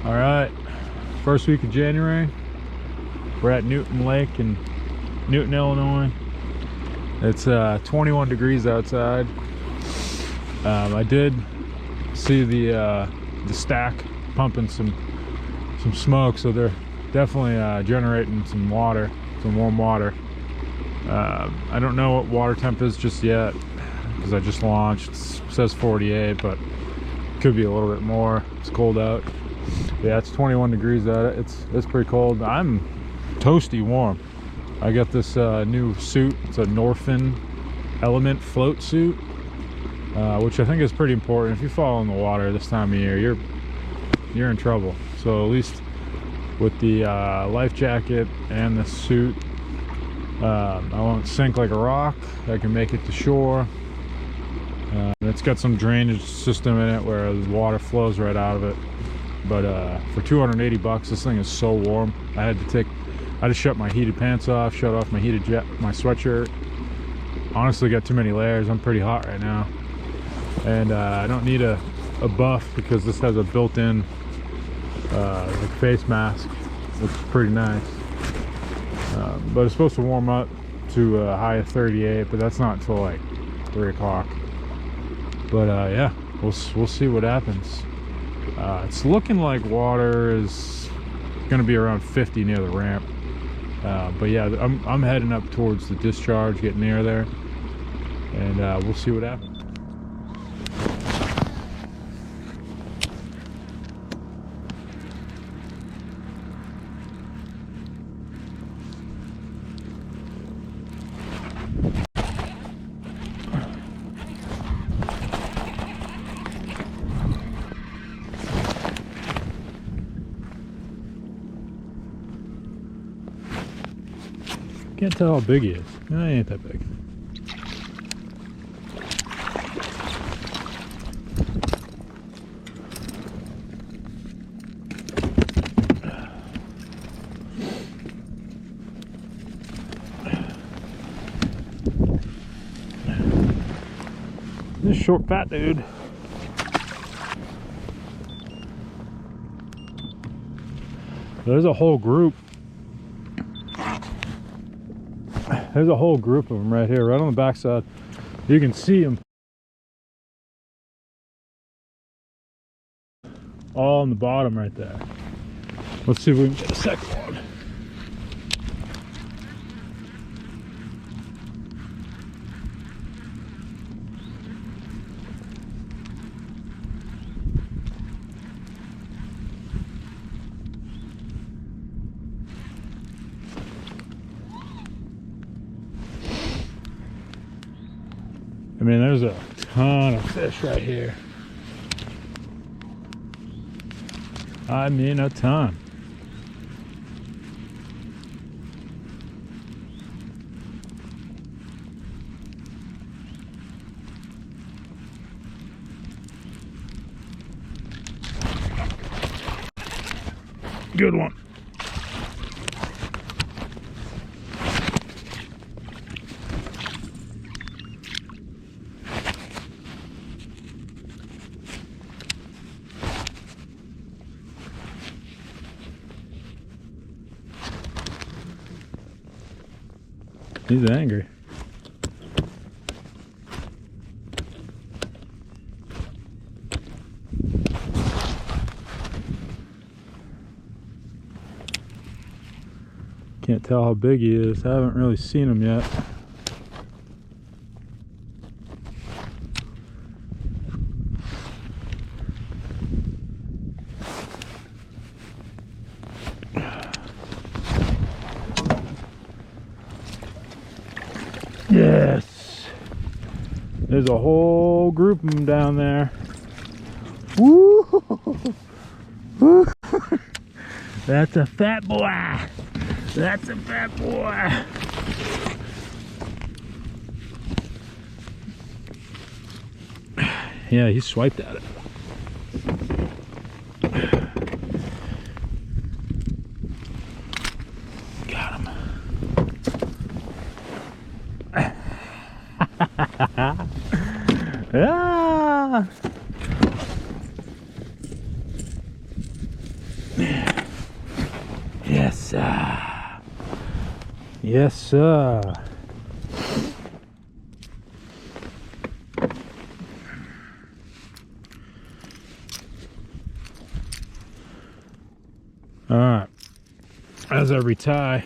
All right, first week of January. We're at Newton Lake in Newton, Illinois. It's 21 degrees outside. I did see the stack pumping some smoke, so they're definitely generating some water, some warm water. I don't know what water temp is just yet because I just launched. It says 48, but it could be a little bit more. It's cold out. Yeah, it's 21 degrees out. It's pretty cold. I'm toasty warm. I got this new suit. It's a Norfin Element float suit, which I think is pretty important. If you fall in the water this time of year, you're in trouble. So at least with the life jacket and the suit, I won't sink like a rock. I can make it to shore. It's got some drainage system in it where the water flows right out of it. But for 280 bucks, this thing is so warm. I just shut my heated pants off, shut off my my sweatshirt. Honestly, got too many layers. I'm pretty hot right now, and I don't need a buff because this has a built-in like face mask, which is pretty nice. But it's supposed to warm up to a high of 38, but that's not until like 3 o'clock. But yeah, we'll see what happens. It's looking like water is going to be around 50 near the ramp. But yeah, I'm heading up towards the discharge, getting near there, and we'll see what happens. Can't tell how big he is. No, he ain't that big. This short fat dude. There's a whole group. There's a whole group of them right here, right on the backside. You can see them all on the bottom right there. Let's see if we can get a second one. I mean, there's a ton of fish right here. I mean, a ton. Good one. He's angry. Can't tell how big he is. I haven't really seen him yet. Yes, there's a whole group of them down there. Woo! Woo! That's a fat boy. That's a fat boy. Yeah, he swiped at it. Got him. Ah! Yes, sir. Yes, sir. All right. As I retie,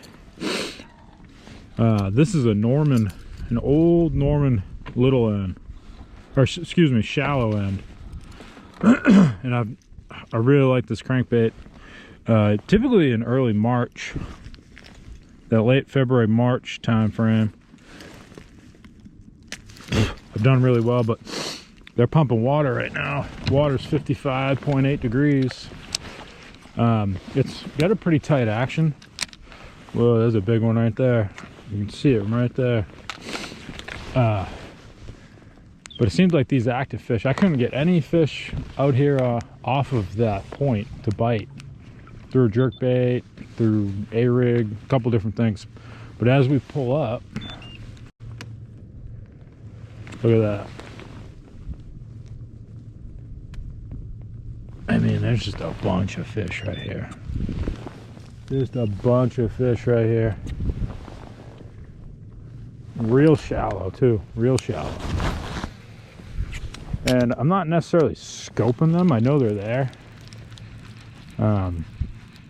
this is an old Norman little end, or excuse me, shallow end. And I really like this crankbait. Typically in early March, that late February, March time frame, I've done really well, but they're pumping water right now. Water's 55.8 degrees. It's got a pretty tight action. Whoa, there's a big one right there. You can see it right there. But it seems like these active fish, I couldn't get any fish out here off of that point to bite. Through a jerkbait, through a rig, a couple different things. But as we pull up, look at that. I mean, there's just a bunch of fish right here. Just a bunch of fish right here. Real shallow too, real shallow. And I'm not necessarily scoping them, I know they're there.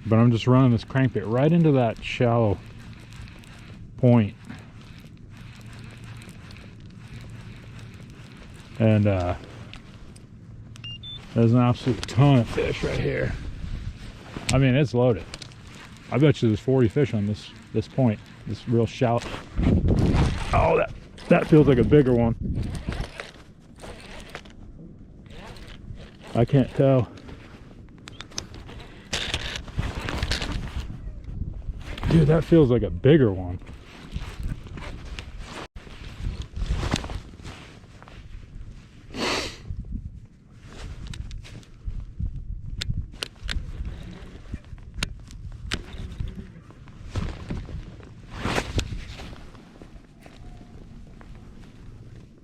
But I'm just running this crankbait right into that shallow point. And there's an absolute ton of fish right here. I mean, it's loaded. I bet you there's 40 fish on this point, this real shallow. Oh, that feels like a bigger one. I can't tell. Dude, that feels like a bigger one.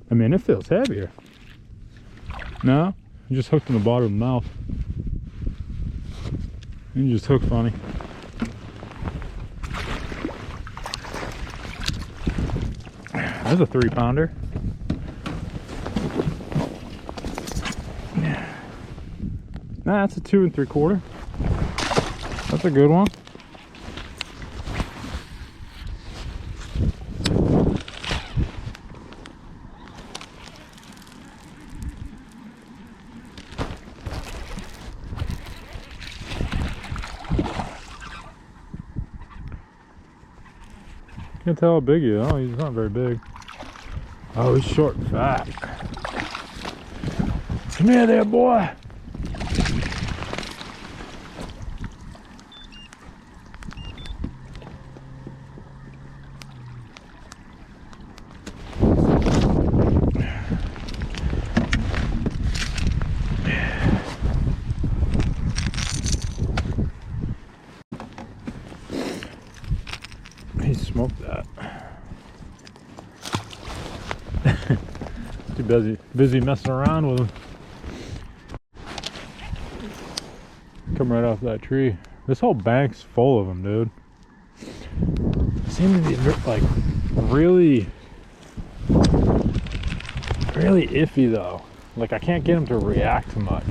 I mean, it feels heavier. No? You just hooked in the bottom of the mouth. You just hooked funny. That's a 3-pounder. Nah, that's a 2 3/4. That's a good one. Can't tell how big he is. Oh, he's not very big. Oh, he's short and fat. Come here there, boy. He smoked that. Too busy messing around with him. Come right off that tree. This whole bank's full of them, dude. Seem to be like really iffy though. Like I can't get them to react to much.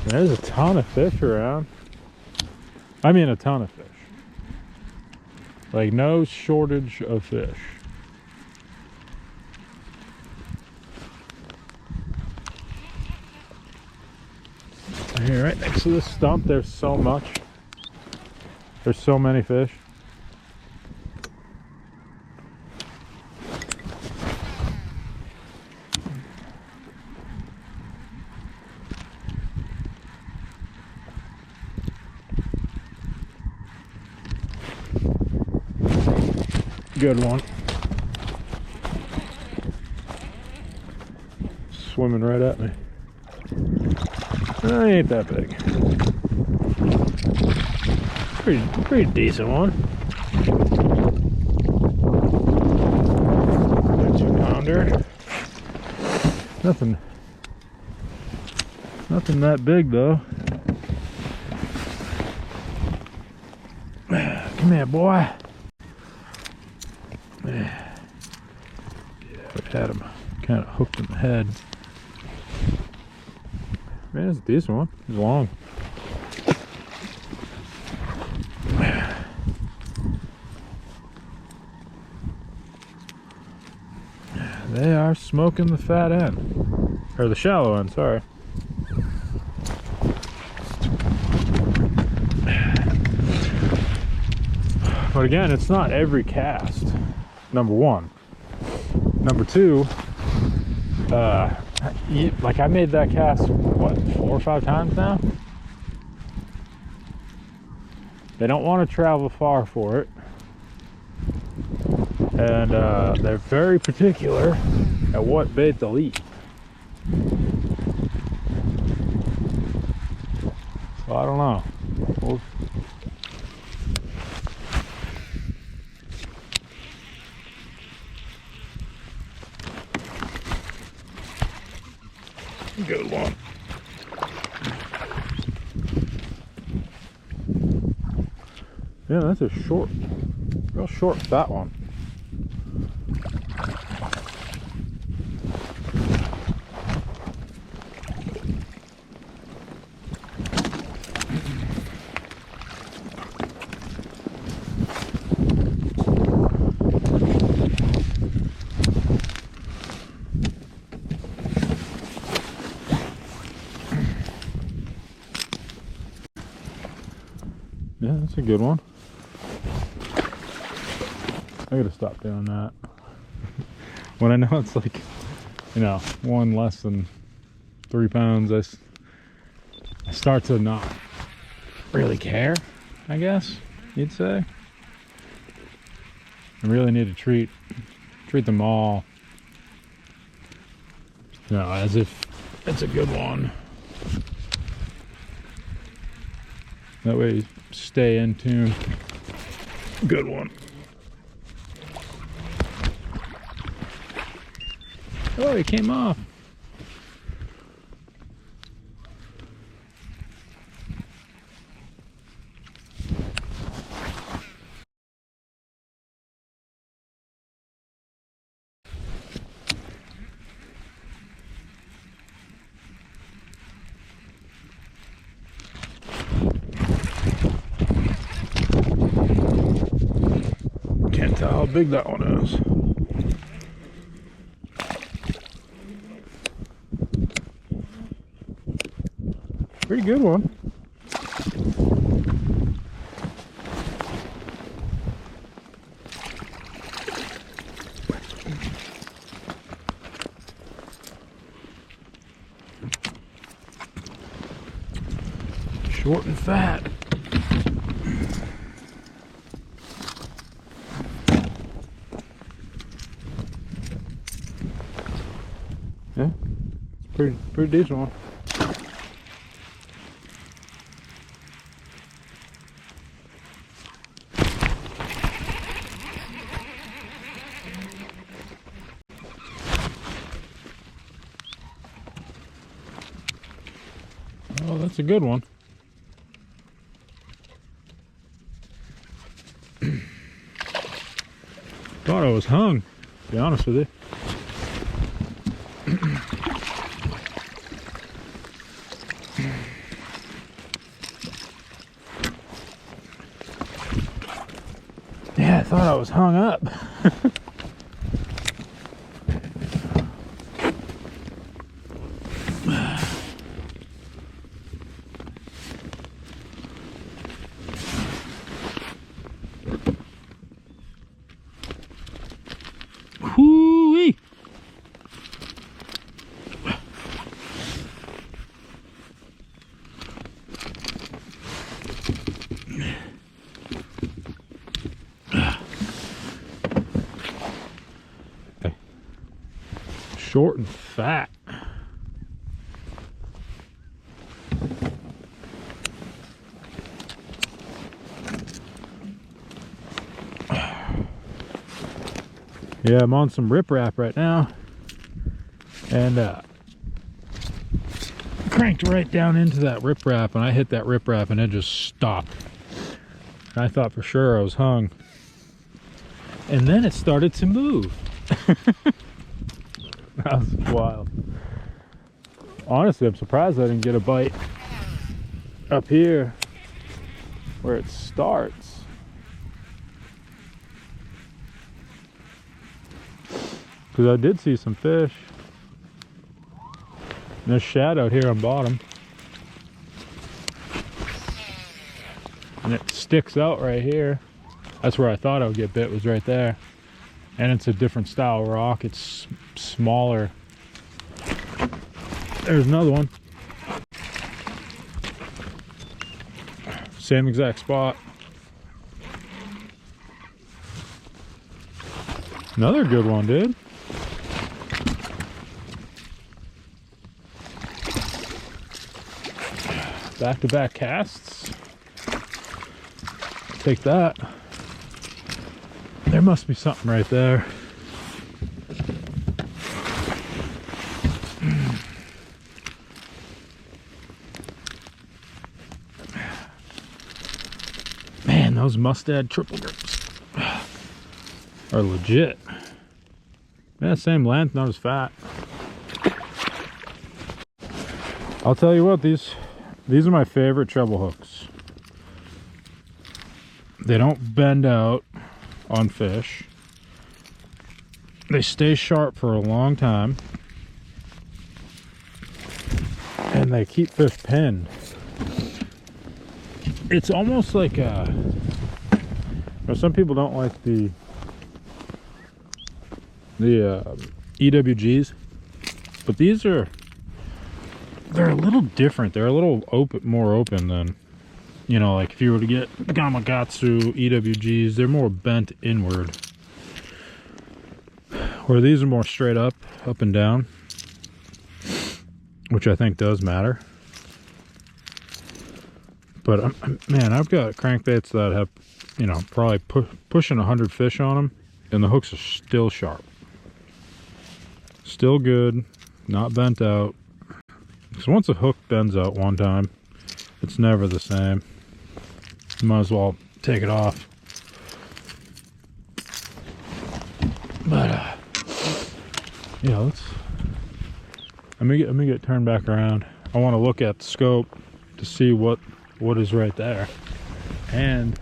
There's a ton of fish around. I mean a ton of fish. Like no shortage of fish. Here, right next to this stump, there's so much. There's so many fish. Good one. Swimming right at me. Ain't that big. Pretty decent one. 2-pounder. Nothing that big though. Come here, boy. Yeah, we had him kind of hooked in the head. Man, it's a decent one. He's long. They are smoking the fat end. Or the shallow end, sorry. But again, it's not every cast, number one. Number two, like I made that cast, what, 4 or 5 times now? They don't want to travel far for it. And they're very particular at what bait they'll eat. So I don't know. Good one. Yeah, that's a short, real short, fat one. Yeah, that's a good one. I gotta stop doing that. When I know it's like, you know, one less than 3 pounds, I start to not really care, I guess you'd say. I really need to treat them all, you know, as if it's a good one. That way you stay in tune. Good one. Oh, it came off. Can't tell how big that one is. Pretty good one. Short and fat. Yeah, it's pretty decent one. Oh, that's a good one. Thought I was hung, to be honest with you. Yeah, I thought I was hung up. Whoo-wee! Okay. Short and fat. Yeah, I'm on some riprap right now, and cranked right down into that riprap, and I hit that riprap and it just stopped. And I thought for sure I was hung. And then it started to move. That was wild. Honestly, I'm surprised I didn't get a bite up here where it starts. Because I did see some fish. And there's shad out here on bottom. And it sticks out right here. That's where I thought I would get bit, was right there. And it's a different style rock. It's smaller. There's another one. Same exact spot. Another good one, dude. Back-to-back casts. Take that. There must be something right there. Man, those mustad triple grips are legit. Yeah, same length, not as fat. I'll tell you what, these are my favorite treble hooks. They don't bend out on fish. They stay sharp for a long time. And they keep fish pinned. It's almost like some people don't like the EWGs, but they're a little different. They're a little more open than, you know, like if you were to get Gamakatsu EWGs, they're more bent inward. Where these are more straight up and down, which I think does matter. But man, I've got crankbaits that have, you know, probably pushing 100 fish on them, and the hooks are still sharp. Still good, not bent out. Because once a hook bends out one time, it's never the same. You might as well take it off. But yeah, let me get turned back around. I want to look at the scope to see what is right there, and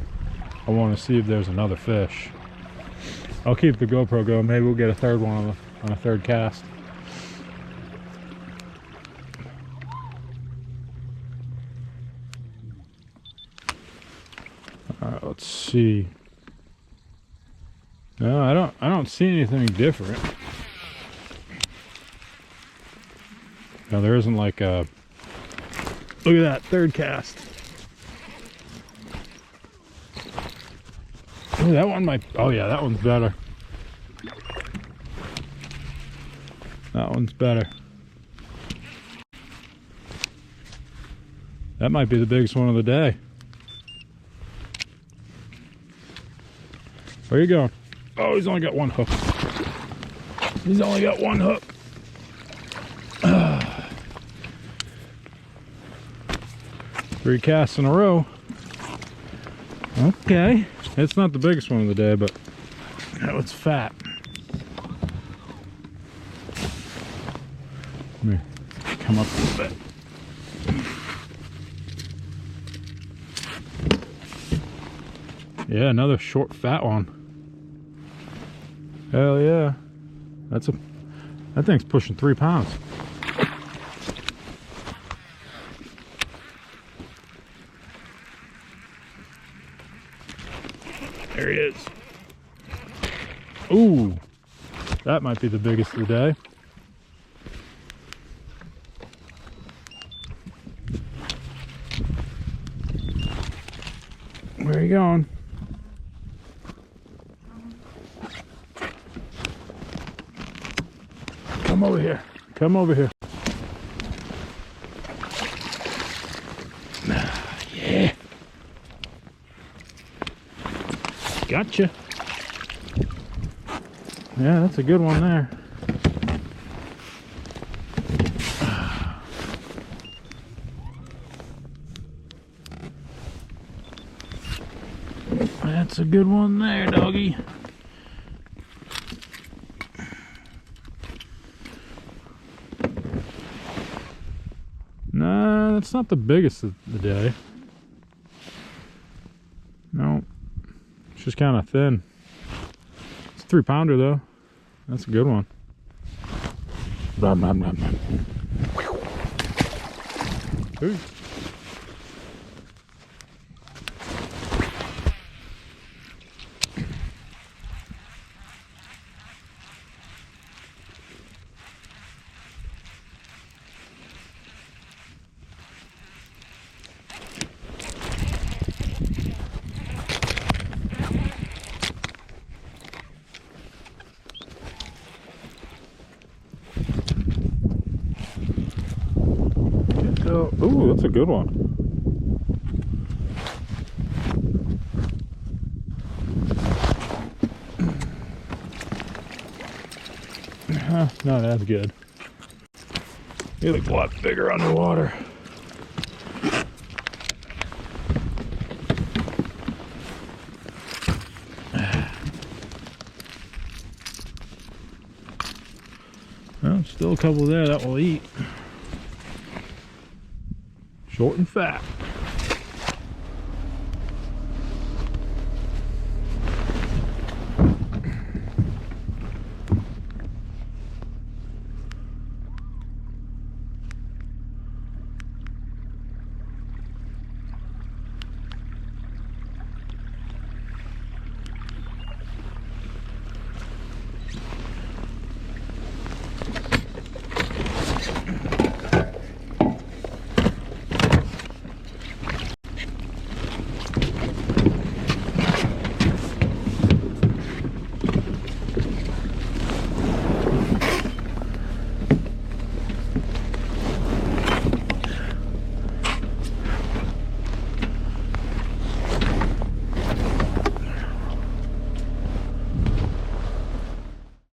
I want to see if there's another fish. I'll keep the GoPro going. Maybe we'll get a third one on a third cast. All right, let's see. No, I don't see anything different. No, there isn't like a, look at that third cast. Ooh, that one might, oh yeah, that one's better. That one's better. That might be the biggest one of the day. Where you going? Oh, he's only got one hook. He's only got one hook. 3 casts in a row. Okay. It's not the biggest one of the day, but that was fat. Let me come up a little bit. Yeah, another short, fat one. Hell yeah. That thing's pushing 3 pounds. There he is. Ooh, that might be the biggest of the day. Where are you going? Come over here. Come over here. Yeah. Gotcha. Yeah, that's a good one there. That's a good one there, doggy. Nah, that's not the biggest of the day. No, it's just kind of thin. It's a 3-pounder though. That's a good one. Blah, blah, blah, blah. Ooh. Ooh, that's a good one. No, that's good. They look a lot bigger underwater. Well, still a couple there that will eat. Short and fat.